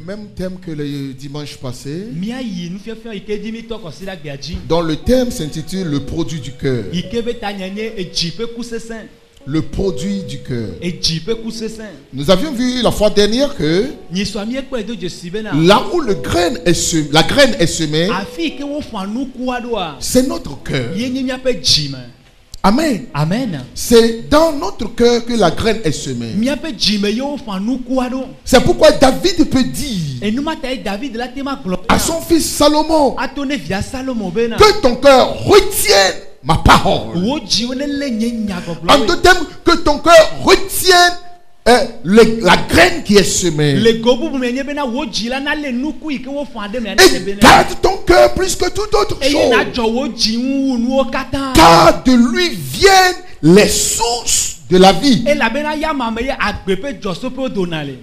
même thème que le dimanche passé, dont le thème s'intitule le produit du cœur. Le produit du cœur. Nous avions vu la fois dernière que là où la graine est semée, c'est notre cœur. Amen. Amen. C'est dans notre cœur que la graine est semée. C'est pourquoi David peut dire à son fils Salomon que ton cœur retienne ma parole. En d'autres termes, que ton cœur retienne la graine qui est semée. Et garde ton cœur plus que toute autre chose. Car de lui viennent les sources de la vie.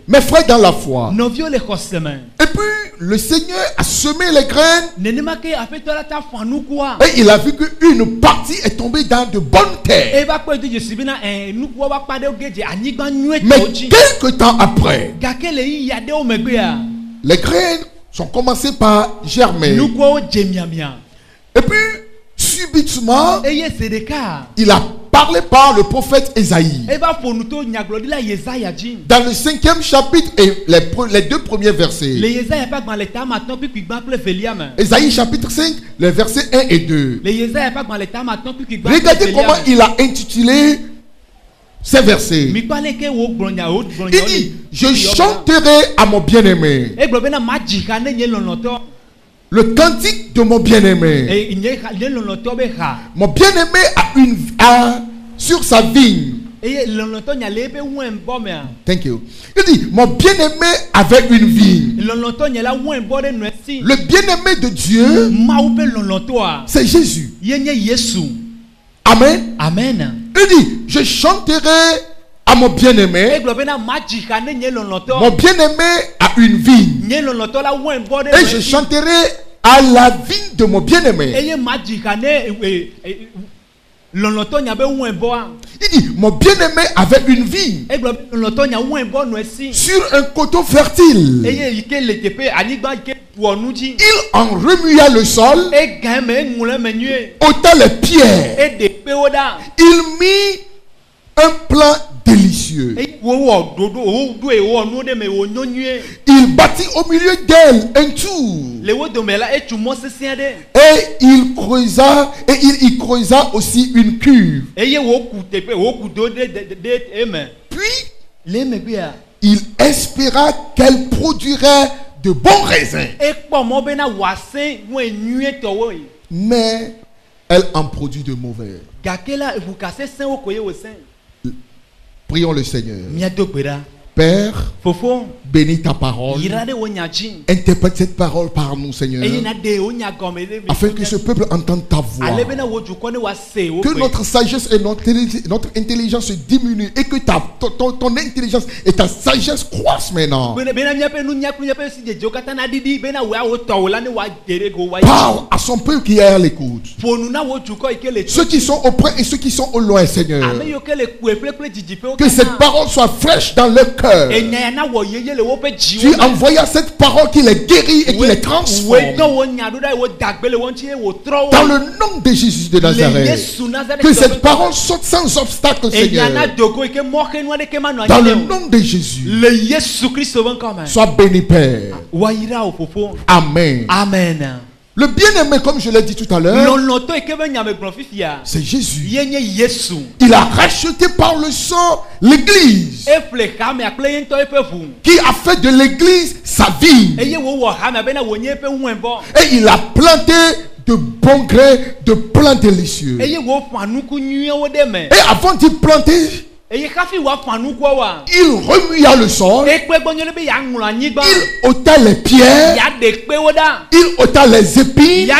Mes frères dans la foi. Et puis le Seigneur a semé les graines. Et il a vu qu'une partie est tombée dans de bonnes terres. Mais quelque temps après, les graines sont commencées par germer. Et puis subitement, il a parlé par le prophète Ésaïe. Dans le 5e chapitre et les 2 premiers versets. Ésaïe chapitre 5, les versets 1 et 2. Regardez comment il a intitulé ces versets. Il dit, je chanterai à mon bien-aimé le cantique de mon bien-aimé. Mon bien-aimé a sur sa vigne. Thank you. Il dit, mon bien-aimé avait une vigne. Le bien-aimé de Dieu, c'est Jésus. Amen. Amen. Il dit, je chanterai à mon bien-aimé. Mon bien-aimé a une vigne. Et je chanterai à la vigne de mon bien-aimé. Il dit, mon bien-aimé avait une vigne sur un coteau fertile. Il en remua le sol, ôta les pierres. Il mit un plant délicieux. Il bâtit au milieu d'elle un tour. Et il y creusa aussi une cuve. Puis il espéra qu'elle produirait de bons raisins. Mais elle en produit de mauvais. Prions le Seigneur. Père, bénis ta parole. Interprète cette parole par nous, Seigneur, afin que ce peuple entende ta voix. Que notre sagesse et notre intelligence se diminuent et que ton intelligence et ta sagesse croissent maintenant. Parle à son peuple qui est à l'écoute. Ceux qui sont auprès et ceux qui sont au loin, Seigneur. Que cette parole soit fraîche dans leur cœur. Tu envoyas cette parole qui les guérit et qui les transforme. Dans le nom de Jésus de Nazareth, que cette parole saute sans obstacle, Seigneur. Dans le nom de Jésus, sois béni, Père. Amen. Amen. Le bien-aimé, comme je l'ai dit tout à l'heure, c'est Jésus. Il a racheté par le sang l'Église, qui a fait de l'Église sa vie. Et il a planté de bon gré de plants délicieux. Et avant d'y planter, il remua le sol. Il ôta les pierres. Il ôta les épines.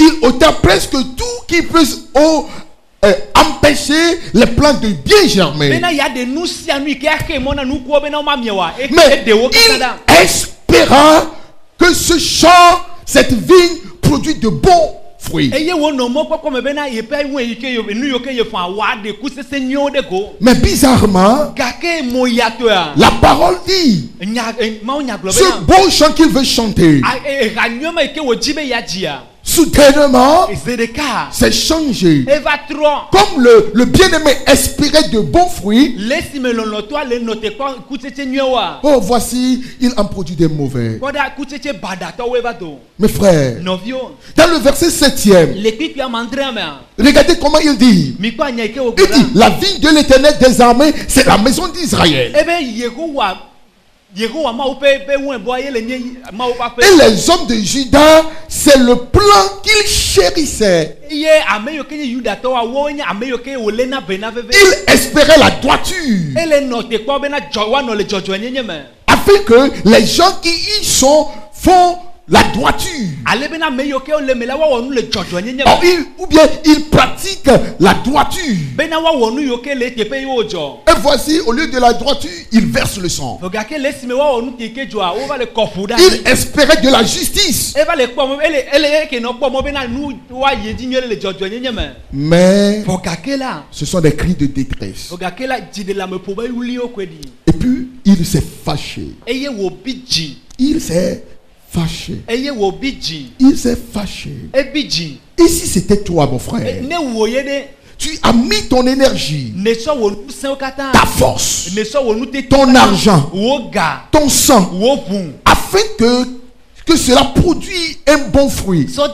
Il ôta presque tout qui peut empêcher les plantes de bien germer. Mais il espéra que ce champ, cette vigne, produit de bons fruits. Mais bizarrement, la parole dit, ce beau chant qu'il veut chanter, soudainement, c'est changé. Comme le bien-aimé espérait de bons fruits, oh, voici, il en produit des mauvais. Mes frères, dans le verset 7e, regardez comment il dit. Il dit, la vigne de l'Éternel des armées, c'est la maison d'Israël. Et les hommes de Juda, c'est le plan qu'ils chérissaient. Ils espéraient la droiture, afin que les gens qui y sont font la droiture. Ou bien ils pratiquent la droiture. Et voici, au lieu de la droiture, ils versent le sang. Ils espéraient de la justice. Mais ce sont des cris de détresse. Et puis il s'est fâché. Il s'est fâché. Il s'est fâché. Et si c'était toi, mon frère, tu as mis ton énergie, ta force, ton argent, ton sang, afin que cela produit un bon fruit, afin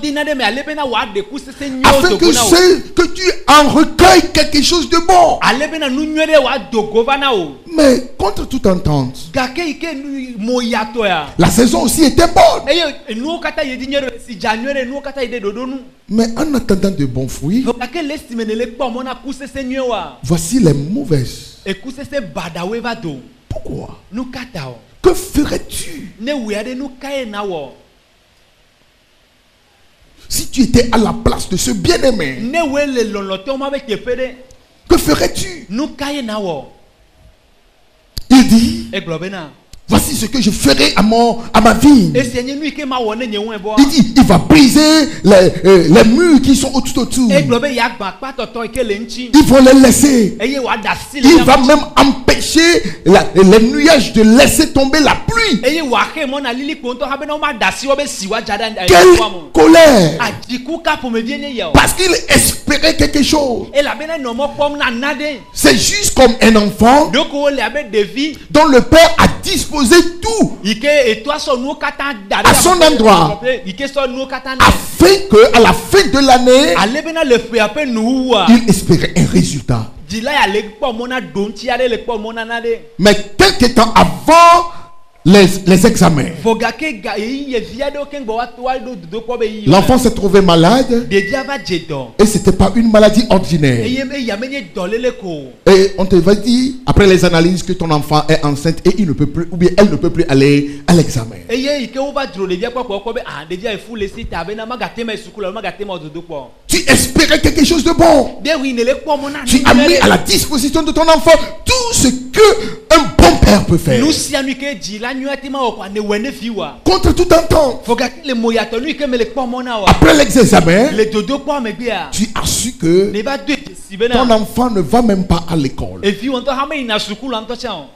que tu en recueilles quelque chose de bon. Mais contre toute entente, la saison aussi était bonne. Mais en attendant de bons fruits, voici les mauvaises. Pourquoi? Que ferais-tu si tu étais à la place de ce bien-aimé? Que ferais-tu? Il dit, voici ce que je ferai à ma vie. Il dit, il va briser les murs qui sont tout autour. Ils vont les laisser. Il va même empêcher les nuages de laisser tomber la pluie. Quelle colère! Parce qu'il espérait quelque chose. C'est juste comme un enfant dont le père a disposé tout à son endroit, afin que à la fin de l'année, il espérait un résultat. Mais quelque temps avant les examens, l'enfant s'est trouvé malade, et c'était pas une maladie ordinaire. Et on te va dire après les analyses que ton enfant est enceinte et il ne peut plus, ou bien elle ne peut plus aller à l'examen. Tu espérais quelque chose de bon. Tu as mis à la disposition de ton enfant tout ce que un bon père peut faire. Contre toute entente. Après l'examen, tu as su que ton enfant ne va même pas à l'école.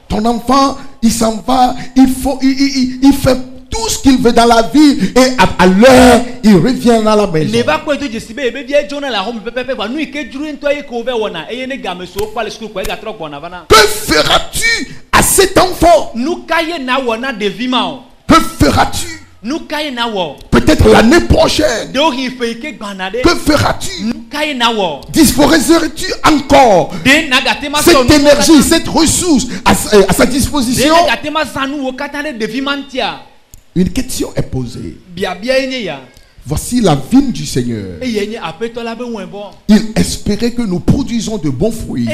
Ton enfant, il s'en va, il fait tout ce qu'il veut dans la vie, et à l'heure, il revient à la maison. Que feras-tu à cet enfant? Que feras-tu? Peut-être l'année prochaine. Que feras-tu? Disposerais-tu encore cette énergie, cette ressource à sa disposition? Une question est posée. Voici la vigne du Seigneur. Il espérait que nous produisons de bons fruits.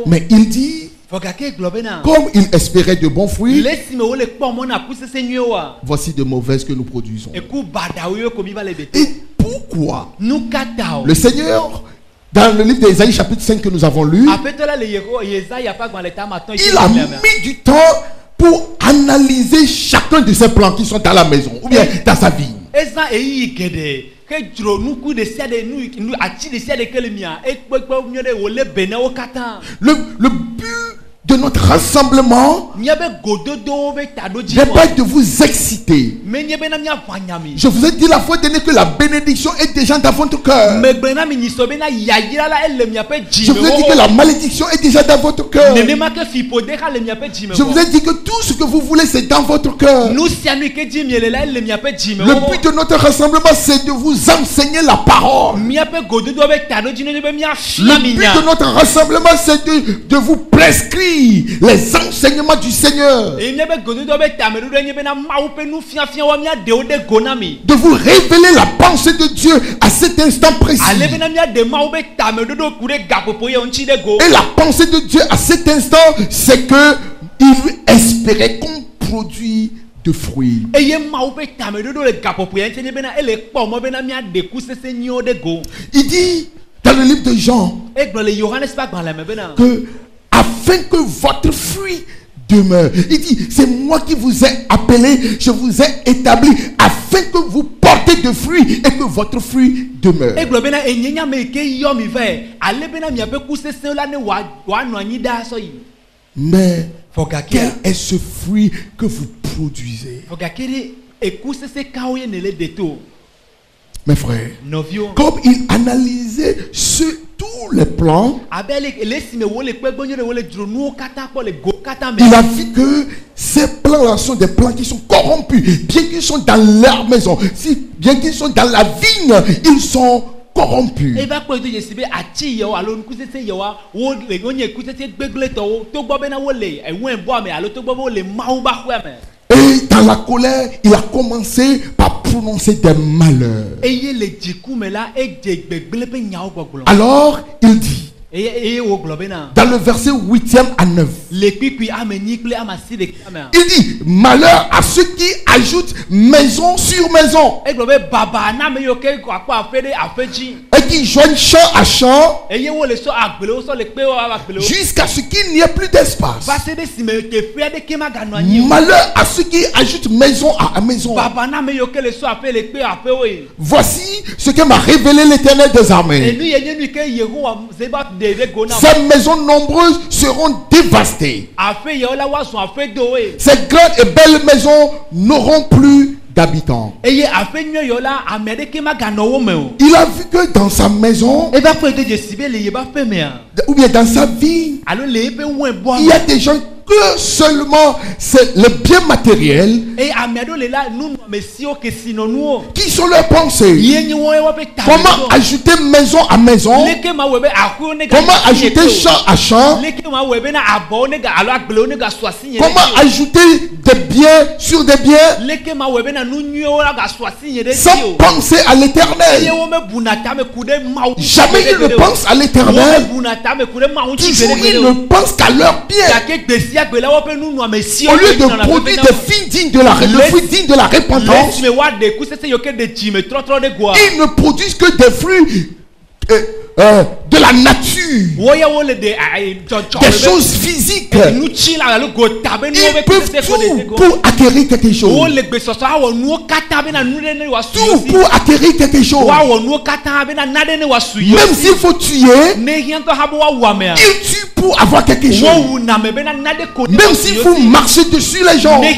Mais il dit, comme il espérait de bons fruits, voici de mauvaises que nous produisons. Et pourquoi le Seigneur, dans le livre d'Ésaïe chapitre 5 que nous avons lu, il a mis du temps pour analyser chacun de ces plants qui sont à la maison ou bien dans sa vie. Le but de notre rassemblement n'est pas de vous exciter. Je vous ai dit la fois dernière que la bénédiction est déjà dans votre cœur. Je vous ai dit que la malédiction est déjà dans votre cœur. Je vous ai dit que tout ce que vous voulez c'est dans votre cœur. Le but de notre rassemblement c'est de vous enseigner la parole. Le but de notre rassemblement c'est de vous prescrire les enseignements du Seigneur, de vous révéler la pensée de Dieu à cet instant précis. Et la pensée de Dieu à cet instant, c'est que il espérait qu'on produise de fruits. Il dit dans le livre de Jean que afin que votre fruit demeure. Il dit, c'est moi qui vous ai appelé, je vous ai établi afin que vous portez de fruits et que votre fruit demeure. Mais quel est ce fruit que vous produisez? Mes frères, comme il analysait tous les plans, il a vu que ces plans-là sont des plans qui sont corrompus. Bien qu'ils sont dans leur maison, bien qu'ils sont dans la vigne, ils sont corrompus. Et dans la colère, il a commencé par prononcer des malheurs. Alors, il dit, dans le verset 8e à 9, il dit, malheur à ceux qui ajoutent maison sur maison et qui joignent champ à champ jusqu'à ce qu'il n'y ait plus d'espace. Malheur à ceux qui ajoutent maison à maison. Voici ce que m'a révélé l'Éternel des armées. Ces maisons nombreuses seront dévastées. Ces grandes et belles maisons n'auront plus d'habitants. Il a vu que dans sa maison ou bien dans sa vie, il y a des gens que seulement c'est le bien matériel qui sont leurs pensées. Comment ajouter maison à maison, comment ajouter champ à champ, comment ajouter des biens sur des biens sans penser à l'éternel. Jamais ils ne pensent à l'éternel, toujours ils ne pensent qu'à leur bien. Au lieu de produire des fruits dignes de la repentance, ils ne produisent que des fruits de la nature, des choses physiques. Ils peuvent tout pour acquérir quelque chose. Tout pour acquérir quelque chose. Même s'il faut tuer, ils tuent pour avoir quelque chose. Même s'il faut marcher dessus les gens, même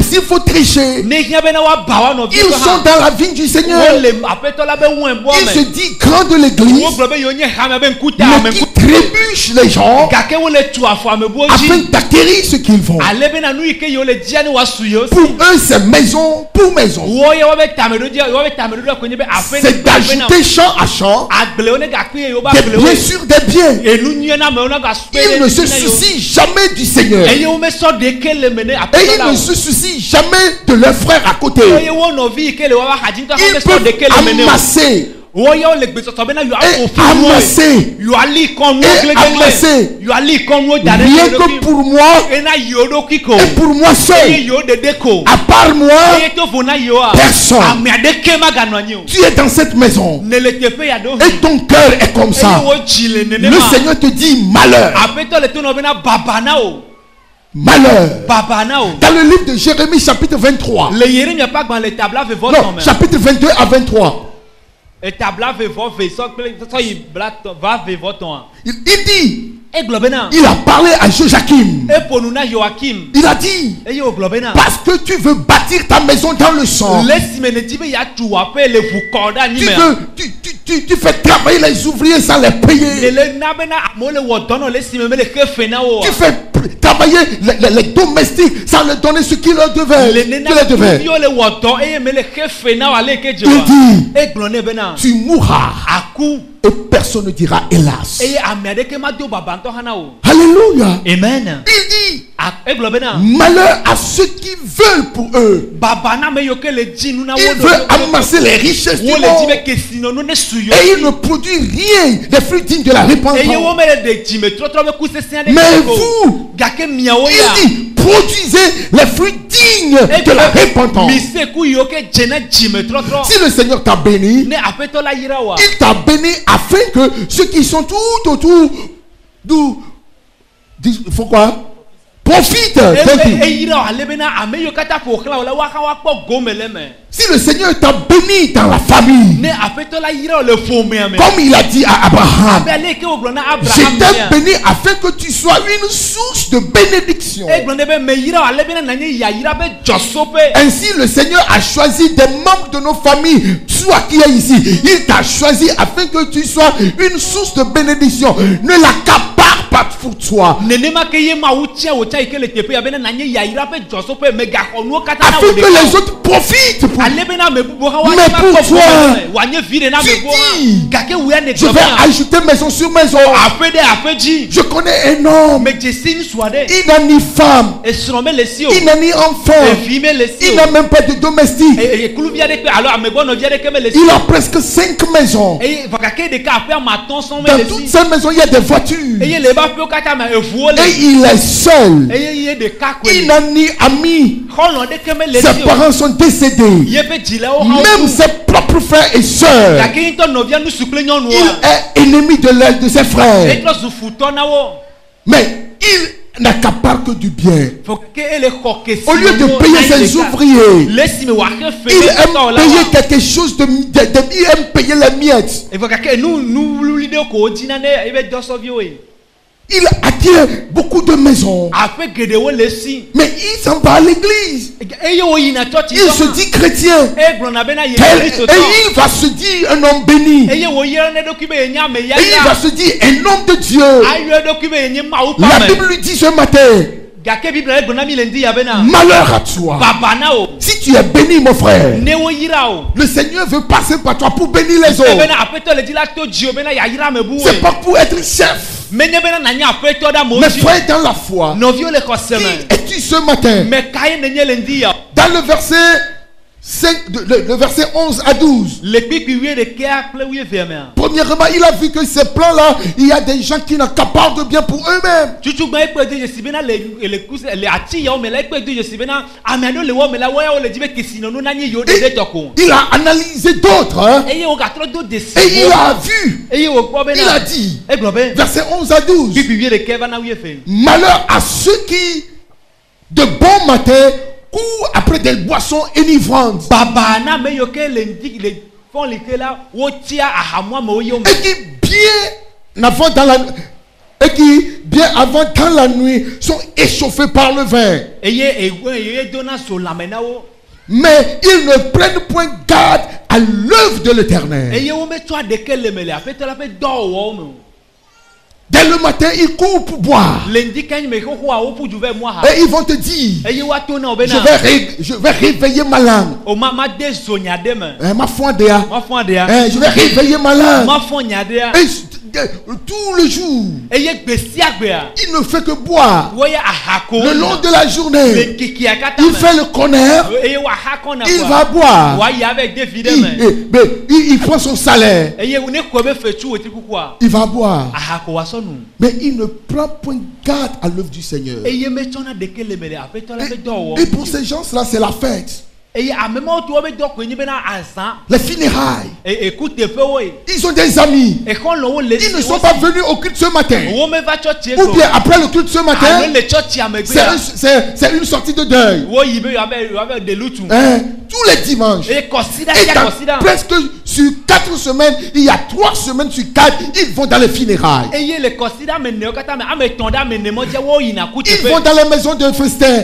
s'il faut tricher, ils sont dans la vigne du Seigneur. Il se dit grand de l'église, mais qui trébuche les gens afin d'acquérir ce qu'ils font. Pour eux, c'est maison pour maison. C'est d'ajouter champ à champ, des biens sur des biens. Ils ne se soucient jamais du Seigneur. Et ils ne se soucient jamais de leurs frères à côté. Ils peuvent amasser et amasser rien que pour moi et pour moi seul. À part moi, personne. Tu es dans cette maison et ton cœur est comme ça. Le Seigneur te dit malheur. malheur. Dans le livre de Jérémie chapitre 23. Non, chapitre 22 à 23. Il dit, il a parlé à Joachim. Il a dit, parce que tu veux bâtir ta maison dans le sang. Tu fais travailler les ouvriers sans les payer. Tu fais travailler les domestiques sans leur donner ce qu'ils leur devaient. Il dit, tu mourras et personne ne dira hélas. Alléluia. Amen. Il dit, malheur à ceux qui veulent pour eux. Il veut amasser les richesses du monde et il ne produit rien des fruits dignes de la repentance. Mais vous, il dit, produisez les fruits dignes de la repentance. Si le Seigneur t'a béni, il t'a béni afin que ceux qui sont tout autour il faut quoi? Profite. Si le Seigneur t'a béni dans la famille, comme il a dit à Abraham, je t'ai béni afin que tu sois une source de bénédiction. Ainsi le Seigneur a choisi des membres de nos familles, toi qui es ici, il t'a choisi afin que tu sois une source de bénédiction. Ne l'accapare pas pour toi, afin que les autres profitent pour. Mais pour toi, tu dis, je vais ajouter maison sur maison. Je connais un homme, il n'a ni femme, il n'a ni enfant, il n'a même pas de domestique. Il a presque 5 maisons. Dans toutes ces maisons, il y a des voitures. Et il est seul. Il n'a ni amis. Ses parents sont décédés. Même ses propres frères et sœurs. Il est ennemi de ses frères. Mais il n'accapare que du bien. Au lieu de payer ses ouvriers, il aime payer quelque chose il aime payer les miettes. Il attire beaucoup de maisons. Mais il s'en va à l'église. Il se dit chrétien. Et il va se dire un homme béni. Et il va se dire un homme de Dieu. La Bible lui dit ce matin, malheur à toi. Si tu es béni, mon frère, le Seigneur veut passer par toi pour bénir les autres. C'est pas pour être chef. Mes frères dans la foi, qui es-tu ce matin? Dans le verset 11 à 12. Premièrement, il a vu que ces plans-là, il y a des gens qui n'accaparent de bien pour eux-mêmes. Il a analysé d'autres. Hein? Et il a vu. Il a dit, verset 11 à 12. Malheur à ceux qui, de bon matin, courent après des boissons enivrantes. Et qui bien avant dans la nuit sont échauffés par le vin. Mais ils ne prennent point garde à l'œuvre de l'Éternel. Dès le matin, ils courent pour boire. Et ils vont te dire, je vais réveiller ma langue. Ma foi, je vais réveiller ma langue. Tout le jour, il ne fait que boire. Le long de la journée, il fait le connaître. Il va boire. Il prend son salaire. Il va boire. Mais il ne prend point garde à l'œuvre du Seigneur. Et pour ces gens-là, c'est la fête. Les funérailles. Ils ont des amis. Ils ne sont pas venus au culte ce matin. Ou bien après le culte ce matin, c'est une sortie de deuil. Tous les dimanches. Et presque sur 4 semaines, il y a 3 semaines sur 4, ils vont dans les funérailles. Ils vont dans les maisons de festin.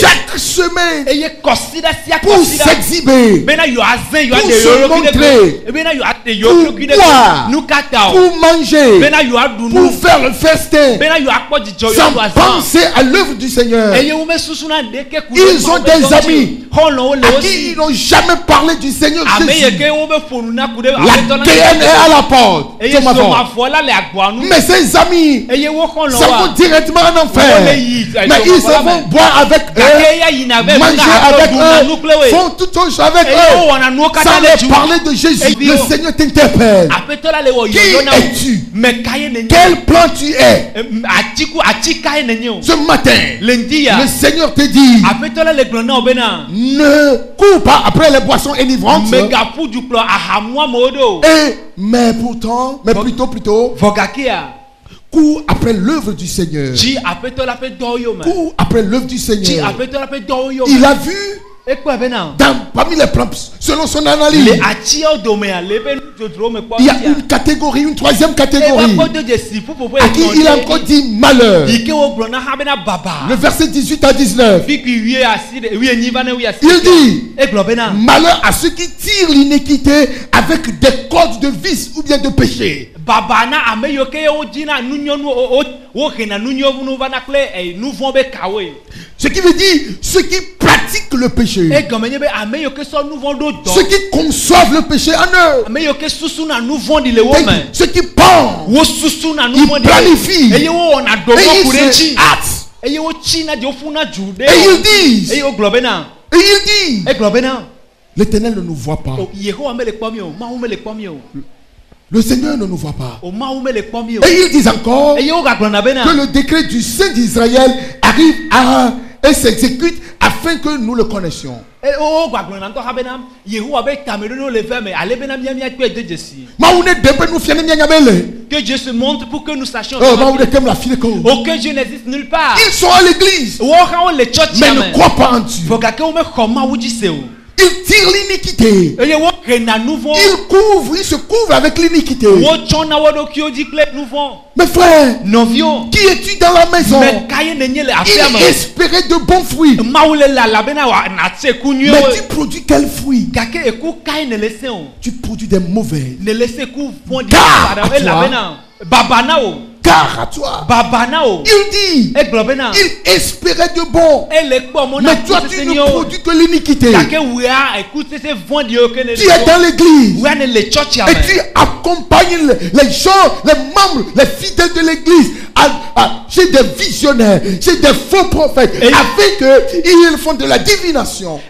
Chaque semaine, pour s'exhiber, pour se montrer, pour boire, pour manger, pour faire le festin, sans penser à l'œuvre du Seigneur. Ils ont des amis à qui ils n'ont jamais parlé du Seigneur Jésus. La DN est à la porte. Mais ces amis s'en vont directement en enfer. Mais ils s'en vont boire avec eux, manger avec eux, font toutes choses avec eux, sans leur parler de Jésus. Le Seigneur t'interpelle. Qui es-tu? Quel plan tu es? Ce matin, le Seigneur te dit, ne cours pas après les boissons enivrantes. Mais plutôt, cours après l'œuvre du Seigneur. Cours après l'œuvre du Seigneur. Il a vu parmi les plans, selon son analyse, il y a une catégorie, une troisième catégorie à qui il a encore dit malheur. Le verset 18 à 19, il dit malheur à ceux qui tirent l'iniquité avec des cordes de vice ou bien de péché. Ce qui veut dire ceux qui pratiquent le péché, ceux qui conçoivent le péché en eux, ceux qui pensent, ils planifient et ils se hâtent et ils disent, l'Éternel ne nous voit pas. Le Seigneur ne nous voit pas. Et ils disent encore que le décret du Saint d'Israël arrive et s'exécute afin que nous le connaissions. Que Dieu se montre pour que nous sachions. Aucun Dieu n'existe nulle part. Ils sont à l'église, mais ne croient pas en Dieu. Ils tirent l'iniquité. Ils se couvrent avec l'iniquité. Mes frères, qui es-tu dans la maison? Il espérait de bons fruits. Mais tu produis quel fruit? Tu produis des mauvais. Car à toi, il dit, il espérait de bon, mais toi tu ne produis que l'iniquité. Tu es dans l'église et tu accompagnes les gens, les membres, les fidèles de l'église chez des visionnaires, chez des faux prophètes, avec eux ils font de la divination.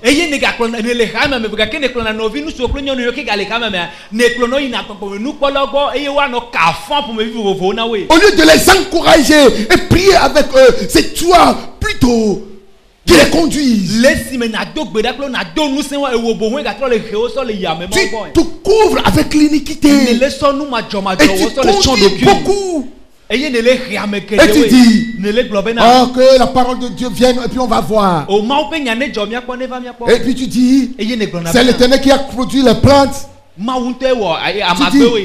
Au lieu de les encourager et prier avec eux, c'est toi plutôt qui les conduisent. Tu te couvres avec l'iniquité et tu conduis beaucoup. Et tu dis que la parole de Dieu vienne et puis on va voir. Et puis tu dis, c'est l'Éternel qui a produit les plantes.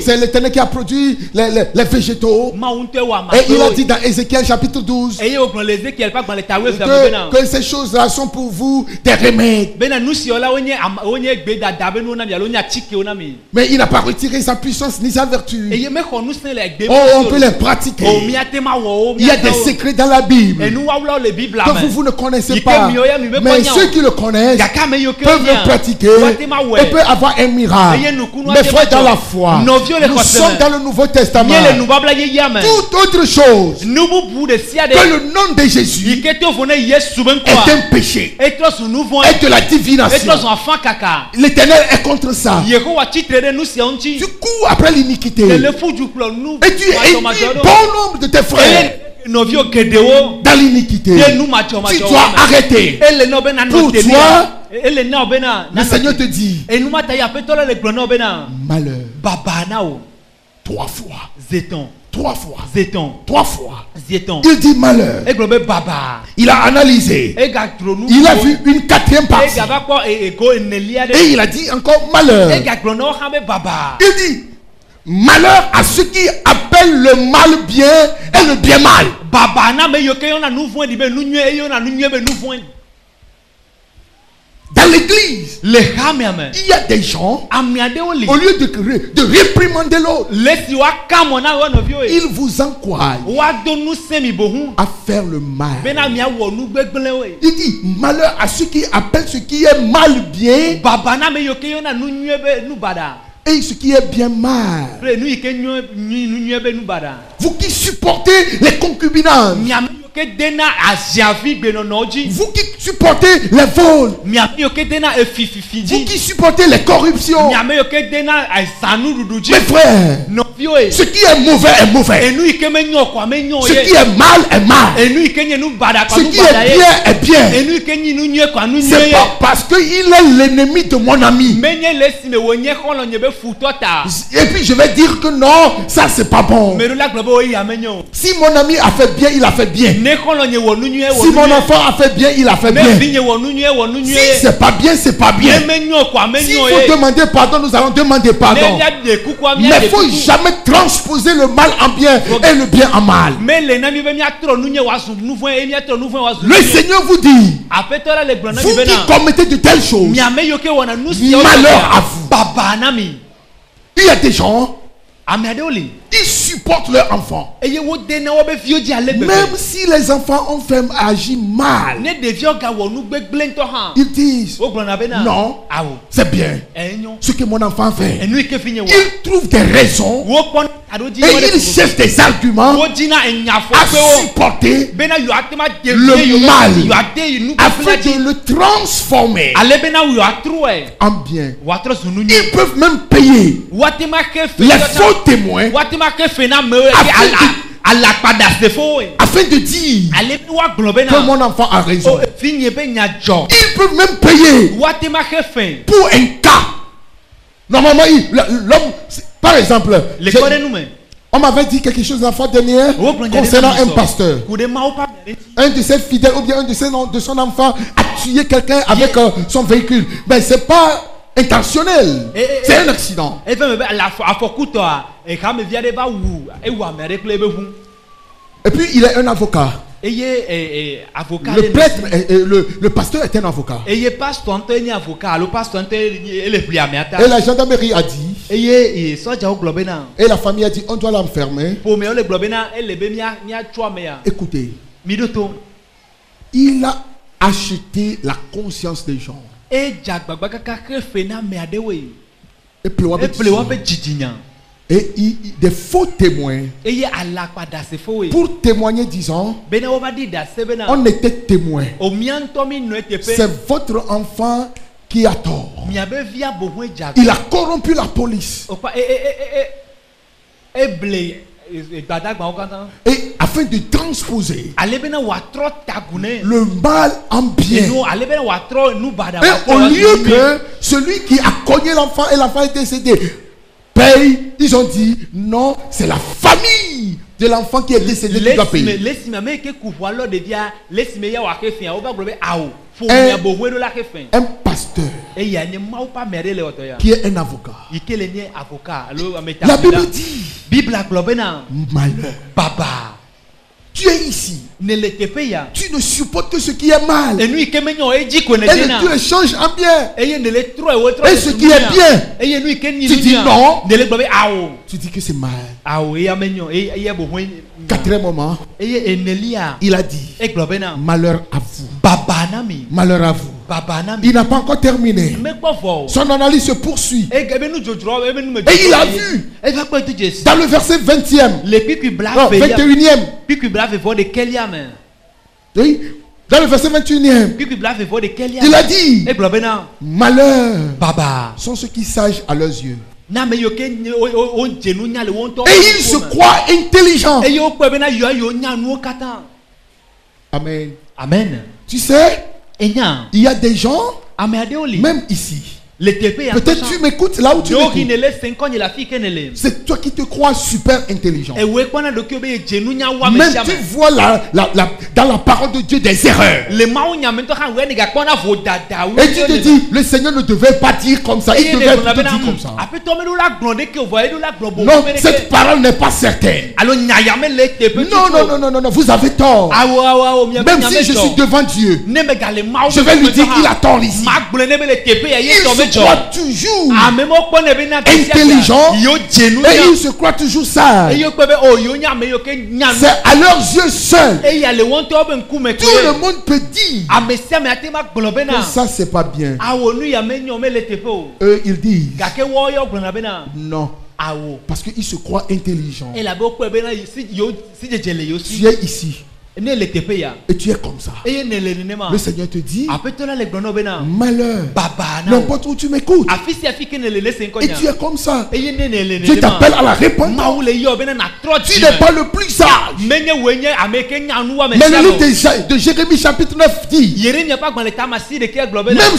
C'est l'Éternel qui a produit les végétaux. Et il a dit dans Ézéchiel chapitre 12 que ces choses-là sont pour vous des remèdes. Mais il n'a pas retiré sa puissance ni sa vertu. On peut les pratiquer. Il y a des secrets dans la Bible que vous ne connaissez pas. Mais ceux qui le connaissent peuvent le pratiquer et peuvent avoir un miracle. Mes frères dans la foi, nous sommes dans le Nouveau Testament. Toute autre chose que le nom de Jésus est un péché, est de la divination. L'Éternel est contre ça. Tu cours après l'iniquité et tu éduis bon nombre de tes frères dans l'iniquité. Tu dois arrêter. Pour toi, le Seigneur te dit malheur. 3 fois. 3 fois. 3 fois. Il dit malheur. Il a analysé. Il a vu une 4e partie. Et il a dit encore malheur. Il dit malheur à ceux qui appellent le mal bien et le bien mal. Dans l'église, il y a des gens, au lieu de réprimander l'autre, ils vous encouragent à faire le mal. Il dit malheur à ceux qui appellent ce qui est mal bien et ce qui est bien mal. Vous qui supportez les concubinage, vous qui supportez les vols, vous qui supportez les corruptions, mes frères, ce qui est mauvais est mauvais, ce qui est mal est mal, ce qui est bien est bien. C'est pas parce qu'il est l'ennemi de mon ami et puis je vais dire que non, ça c'est pas bon. Si mon ami a fait bien, il a fait bien. Si mon enfant a fait bien, il a fait bien. Si c'est pas bien, c'est pas bien. S'il faut demander pardon, nous allons demander pardon. Mais il ne faut jamais transposer le mal en bien et le bien en mal. Le Seigneur vous dit, vous qui commettez de telles choses, malheur à vous. Il y a des gens, ils supportent leurs enfants. Même si les enfants ont agi mal, ils disent non, c'est bien ce que mon enfant fait. Ils trouvent des raisons et ils cherchent des arguments à supporter le mal afin de le transformer en bien. Ils peuvent même payer les faux témoins afin de dire que mon enfant a raison. Ils peuvent même payer pour un cas. Normalement, l'homme, par exemple, on m'avait dit quelque chose la fois dernière concernant un pasteur. Un de ses fidèles ou bien un de son enfant a tué quelqu'un avec son véhicule. Ben, c'est pas intentionnel. C'est un accident. Et puis il est un avocat. Le prêtre, le pasteur est un avocat. Et la gendarmerie a dit, et la famille a dit, on doit l'enfermer. Écoutez, il a acheté la conscience des gens. Et des faux témoins pour témoigner disant on était témoin, c'est votre enfant qui a tort, il a corrompu la police et afin de transposer le mal en bien. Et au lieu que celui qui a cogné l'enfant et l'enfant est décédé paye, ils ont dit non, c'est la famille de l'enfant qui est décédé qui doit payer. Un pasteur qui est un avocat, la Bible dit malheur. Tu es ici, tu ne supportes que ce qui est mal et tu le changes en bien. Et ce qui est bien, tu dis non, tu dis que c'est mal. 4e moment, il a dit malheur à vous. Malheur à vous. Il n'a pas encore terminé. Son analyse se poursuit. Et il a vu dans le verset 20e, non, 21e. Oui, dans le verset 21e, il a dit malheur sont ceux qui sagent à leurs yeux. il se croit intelligent. Amen. Amen. Tu sais, il y a des gens, même ici. Peut-être tu m'écoutes là où tu m'écoutes. C'est toi qui te crois super intelligent. Même tu vois dans la parole de Dieu des erreurs. Et tu te dis, le Seigneur ne devait pas dire comme ça. Il devait plutôt dire comme ça. Non, cette parole n'est pas certaine. Non, vous avez tort. Même si je suis devant Dieu, je vais lui dire qu'il a tort ici. Il se croit toujours intelligent et il se croit toujours sage. C'est à leurs yeux seuls. Tout le monde peut dire que ça c'est pas bien. Eux ils disent non. Parce qu'ils se croient intelligents. Tu es ici. Et tu es comme ça. Le Seigneur te dit malheur, n'importe où tu m'écoutes. Et tu es comme ça. Dieu t'appelle à la repentance. Tu n'es pas le plus sage. Mais le livre de Jérémie chapitre 9 dit même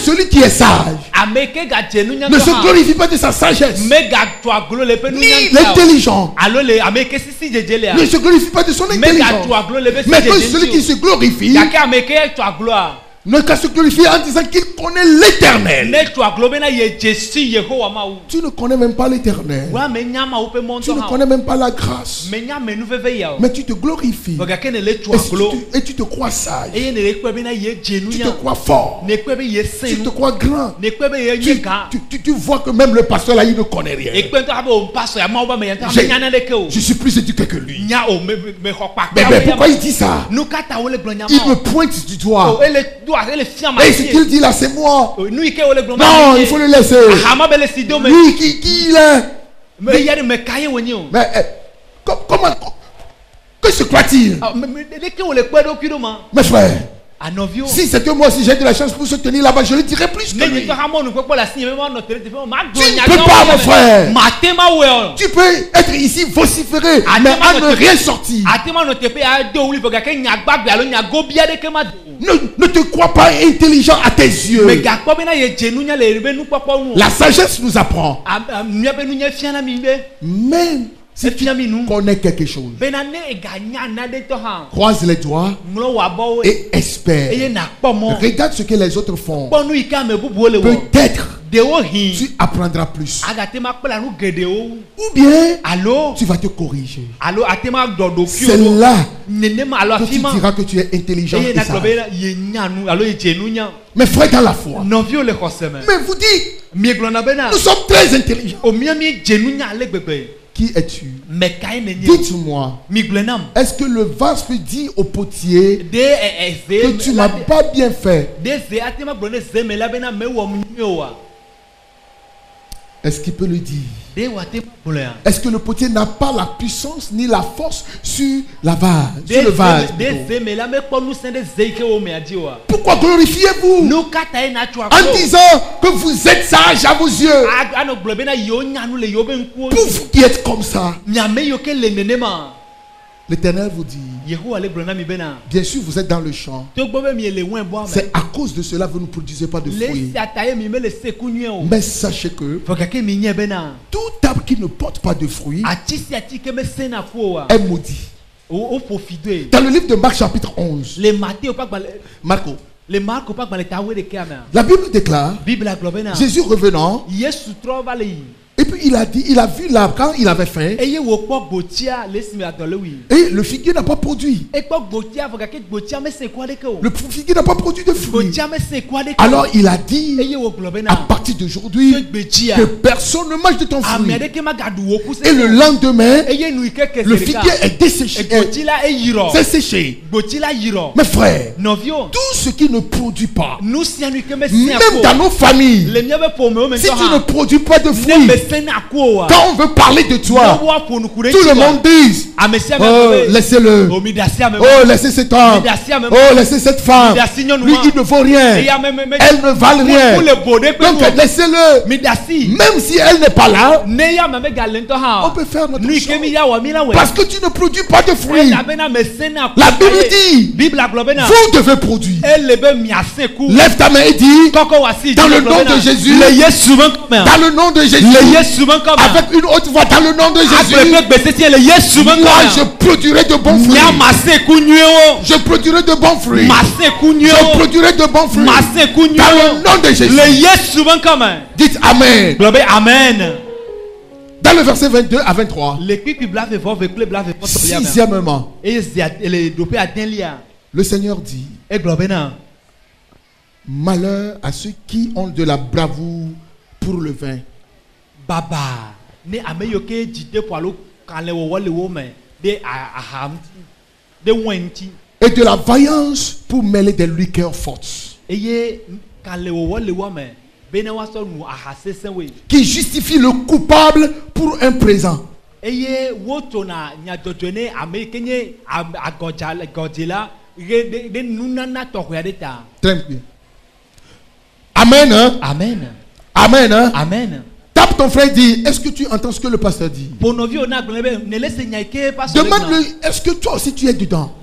celui qui est sage ne se glorifie pas de sa sagesse, ni l'intelligent ne se glorifie pas de son intelligence. Mais que celui qui se glorifie ne qu'à se glorifier en disant qu'il connaît l'Éternel. Tu ne connais même pas l'Éternel. Tu ne connais même pas la grâce. Mais tu te glorifies. Et tu te crois sage. Tu te crois fort. Tu te crois grand. Tu vois que même le pasteur là, il ne connaît rien. Je suis plus éduqué que lui. Mais pourquoi il dit ça? Il me pointe du doigt. Et ce qu'il dit là, c'est moi. Non, il faut le laisser. Lui qui il est. Mais comment? Que se croit-il? Mes frères, si c'est que moi aussi j'ai de la chance pour se tenir là-bas, je le dirai plus que lui. Tu ne peux pas, mon frère. Tu peux être ici vociférer, mais à ne rien sortir. Ne te crois pas intelligent à tes yeux. La sagesse nous apprend. Même si tu connais quelque chose, croise les doigts et espère. Regarde ce que les autres font. Peut-être tu apprendras plus. Ou bien tu vas te corriger. C'est là que tu diras que tu es intelligent et sage. Mes frères dans la foi, mais vous dites, nous sommes très intelligents. Qui es-tu? Dites-moi, est-ce que le vase peut dire au potier que tu n'as pas bien fait? Est-ce qu'il peut le dire? Est-ce que le potier n'a pas la puissance ni la force sur la vase, sur le vase? Pourquoi glorifiez-vous en disant que vous êtes sage à vos yeux? Pour vous qui êtes comme ça, l'Éternel vous dit, bien sûr vous êtes dans le champ, c'est à cause de cela que vous ne produisez pas de fruits. Mais sachez que tout arbre qui ne porte pas de fruits est maudit. Dans le livre de Marc chapitre 11, Marco, la Bible déclare, Jésus revenant, et puis il a vu l'arbre quand il avait faim. Et le figuier n'a pas produit. Le figuier n'a pas produit de fruits. Alors il a dit, à partir d'aujourd'hui, que personne ne mange de ton fruit. Et le lendemain, le figuier est desséché. C'est séché. Mes frères, tout ce qui ne produit pas, même dans nos familles, si tu ne produis pas de fruits, Quand on veut parler de toi, tout le monde dit, oh, laissez-le. Oh, laissez cet homme. Oh, laissez cette femme. Lui, il ne vaut rien. Elle ne valent rien. Donc, laissez-le. Même si elle n'est pas là, on peut faire notre chose. Parce que tu ne produis pas de fruits. La Bible dit, vous devez produire. Lève ta main et dis, dans le nom de Jésus, dans le nom de Jésus, avec une haute voix, dans le nom de Jésus, moi je produirai de bons fruits. Je produirai de bons fruits. Je produirai de bons fruits. Dans le nom de Jésus. Dites Amen. Amen. Dans le verset 22 à 23. Sixièmement, le Seigneur dit, malheur à ceux qui ont de la bravoure pour le vin. Et de la vaillance pour mêler des liqueurs fortes. Qui justifie le coupable pour un présent. Très bien. Amen. Hein? Amen. Amen. Hein? Amen. Tape ton frère et dis, est-ce que tu entends ce que le pasteur dit? Demande-lui, est-ce que toi aussi tu es dedans?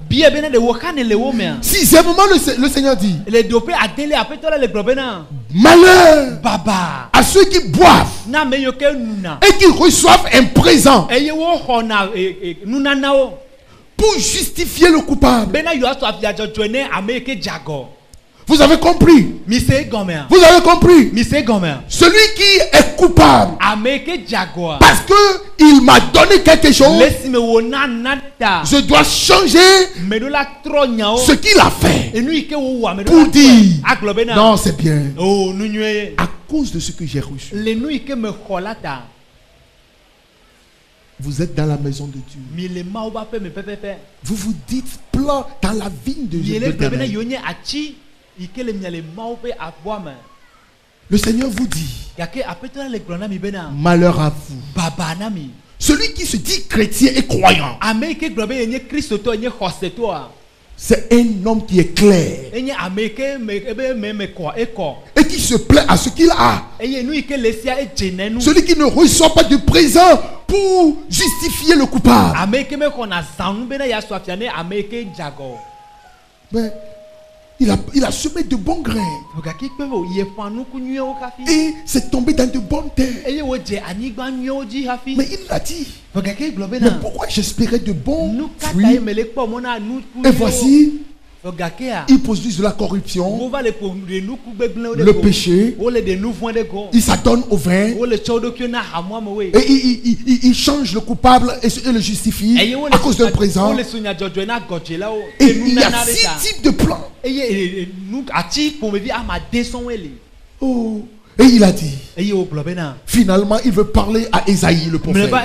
Sixièmement, le Seigneur dit, malheur à ceux qui boivent et qui reçoivent un présent pour justifier le coupable. Vous avez compris? Vous avez compris? Celui qui est coupable parce que il m'a donné quelque chose, je dois changer ce qu'il a fait pour dire non, c'est bien à cause de ce que j'ai reçu. Vous êtes dans la maison de Dieu. Vous vous dites plein dans la vigne de Dieu. Le Seigneur vous dit, malheur à vous. Celui qui se dit chrétien et croyant, c'est un homme qui est clair et qui se plaît à ce qu'il a. Celui qui ne reçoit pas de présent pour justifier le coupable. Mais il a semé de bons grains et c'est tombé dans de bonnes terres. Mais il a dit, mais pourquoi j'espérais de bons fruits et voici il produit de la corruption, le péché, il s'adonne au vin et il change le coupable et le justifie à cause d'un présent. Et il y a 6 types de plans. Oh. Et il a dit, finalement il veut parler à Ésaïe le prophète. Dans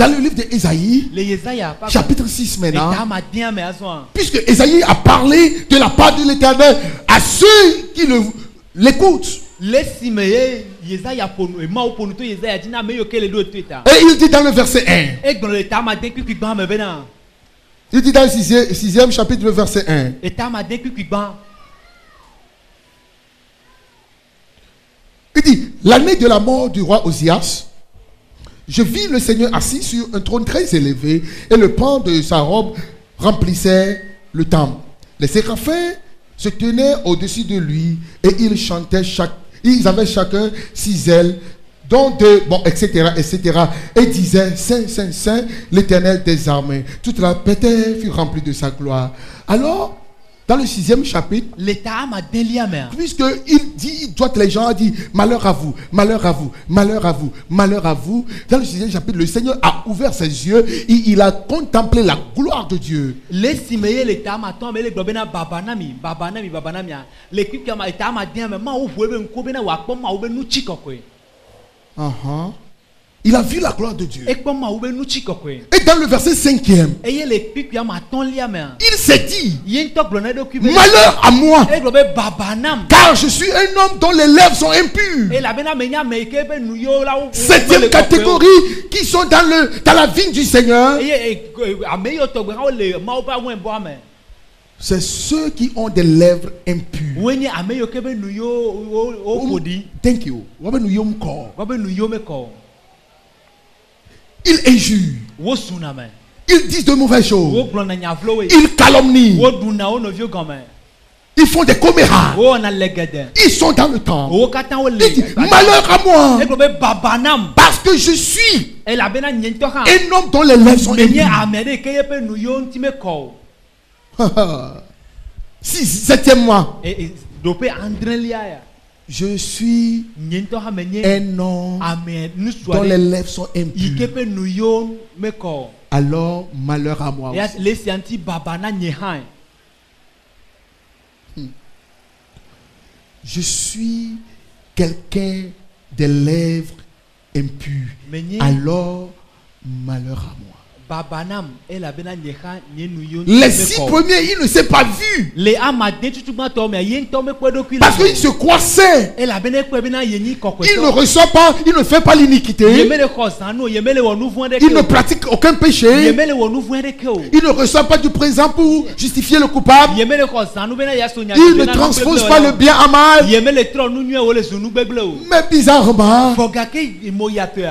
le livre d'Ésaïe, chapitre 6 maintenant, puisque Ésaïe a parlé de la part de l'Éternel à ceux qui l'écoutent. Et il dit dans le verset 1, il dit dans le 6e chapitre, le verset 1, il dit, l'année de la mort du roi Osias, je vis le Seigneur assis sur un trône très élevé et le pan de sa robe remplissait le temple. Les séraphins se tenaient au-dessus de lui et ils chantaient ils avaient chacun 6 ailes, dont 2, etc., et disaient, Saint, Saint, Saint, l'Éternel des armées. Toute la terre fut remplie de sa gloire. Alors, dans le 6e chapitre, puisqu'il dit, il doit que les gens disent malheur à vous, malheur à vous, malheur à vous, malheur à vous. Dans le 6e chapitre, le Seigneur a ouvert ses yeux et il a contemplé la gloire de Dieu. Il a vu la gloire de Dieu. Et dans le verset 5e, il s'est dit, malheur à moi, car je suis un homme dont les lèvres sont impures. 7e catégorie qui sont dans la vigne du Seigneur. C'est ceux qui ont des lèvres impures. Thank you. Ils injurent. Ils disent de mauvaises choses. Ils calomnient. Ils font des commérages. Ils sont dans le temps. Ils disent, malheur à moi, parce que je suis un homme dont les lèvres sont impures. 7e mois. Je suis un homme dont les lèvres sont impures. Alors, malheur à moi aussi. Je suis quelqu'un des lèvres impures. Alors, malheur à moi. Les 6 premiers, il ne s'est pas vu. Parce qu'il se croissait. Il ne reçoit pas, il ne fait pas l'iniquité. Il ne pratique aucun péché. Il ne reçoit pas du présent pour justifier le coupable. Il ne transpose pas le bien à mal. Mais bizarrement,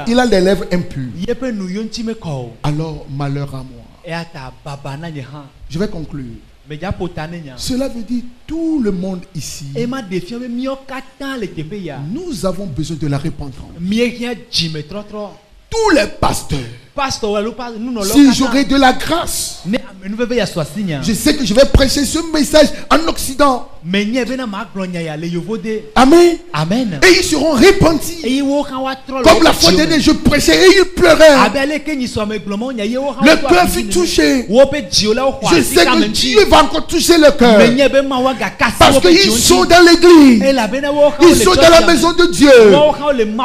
il a des lèvres impures. Alors, malheur à moi. Je vais conclure. Cela veut dire tout le monde ici. Nous avons besoin de la repentance. Tous les pasteurs. Si j'aurais de la grâce, je sais que je vais prêcher ce message en Occident. Amen. Amen. Et ils seront repentis. Comme la fois dernière, je prêchais et ils pleuraient. Le cœur fut touché. Je sais que Dieu va encore toucher le cœur. Parce qu'ils sont dans l'église. Ils sont dans la maison de Dieu.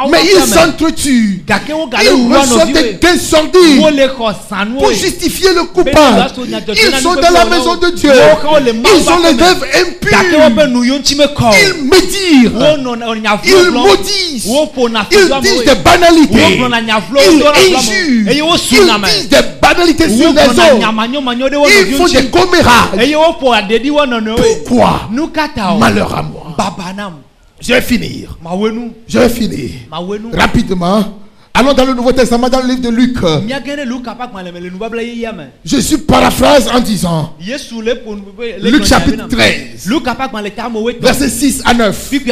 Mais ils s'entretuent. Ils reçoivent des gains sordides pour justifier le coupable. Ils sont dans la maison de Dieu. Ils ont les lèvres impures. Ils médirent. Ils maudissent. Ils disent des banalités. Ils injurent. Ils disent des banalités sur les autres. Ils font des commérages. Pourquoi? Malheur à moi. Je vais finir. Rapidement. Allons dans le Nouveau Testament, dans le livre de Luc. Je suis paraphrase en disant, Luc chapitre 13, verset 6 à 9. Il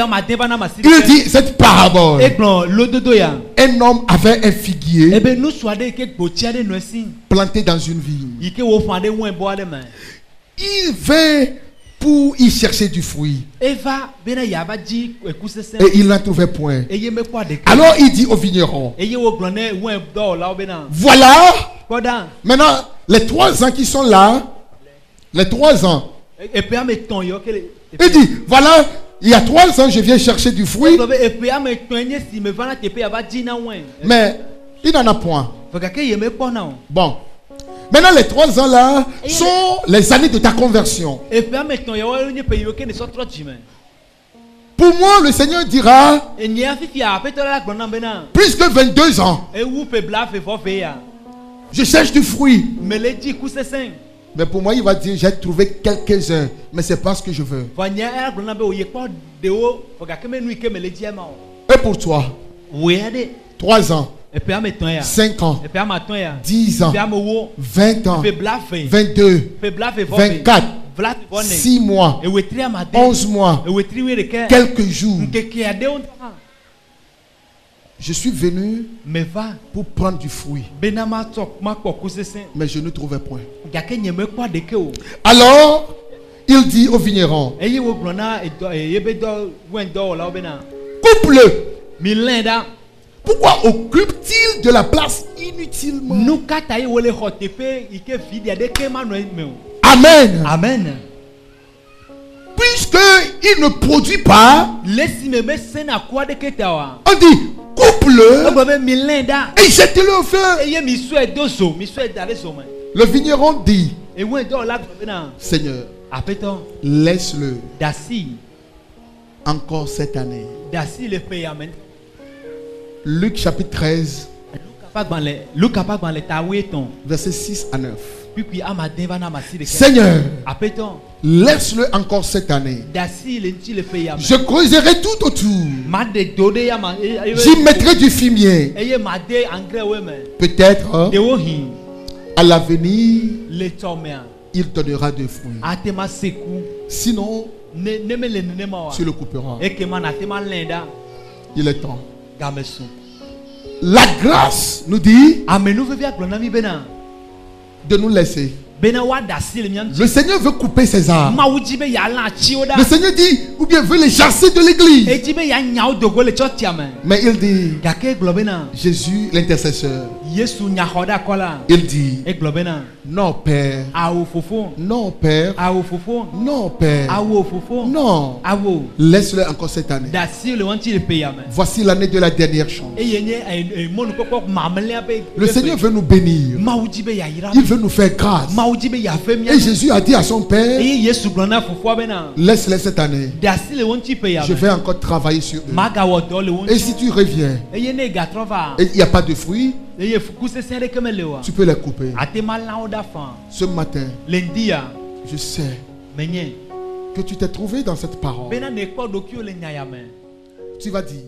dit cette parabole. Un homme avait un figuier planté dans une vigne. Il vint pour y chercher du fruit. Et il n'en trouvait point. Alors il dit au vigneron, voilà, maintenant les 3 ans qui sont là, les 3 ans. Il dit, voilà, il y a 3 ans je viens chercher du fruit. Mais il n'en a point. Bon. Maintenant, les 3 ans là sont les années de ta conversion. Pour moi, le Seigneur dira plus que 22 ans. Je cherche du fruit. Mais pour moi, il va dire j'ai trouvé quelques-uns, mais c'est pas ce que je veux. Et pour toi, 3 ans. 5 ans, 10 ans, 20 ans, 22, 24, 6 mois, 11 mois, quelques jours. Je suis venu pour prendre du fruit, mais je ne trouvais point. Alors, il dit au vigneron, coupe-le. Pourquoi occupe-t-il de la place inutilement? Amen. Amen. puisqu'il ne produit pas, on dit coupe-le et jette-le au feu. Le vigneron dit, Seigneur, laisse-le encore cette année. Luc chapitre 13, versets 6 à 9. Seigneur, laisse-le encore cette année. Je creuserai tout autour. J'y mettrai du fumier. Peut-être à l'avenir, il donnera des fruits. Sinon, tu le couperas. Il est temps. La grâce nous dit de nous laisser. Le Seigneur veut couper ses arbres. Le Seigneur dit, ou bien veut les chasser de l'église. Mais il dit, Jésus l'intercesseur, il dit, non Père, non Père, non Père, non, laisse-le encore cette année. Voici l'année de la dernière chance. Le Seigneur veut nous bénir. Il veut nous faire grâce. Et Jésus a dit à son père, laisse-les cette année. Je vais encore travailler sur eux. Et si tu reviens et il n'y a pas de fruits, tu peux les couper. Ce matin, je sais que tu t'es trouvé dans cette parole. Tu vas dire,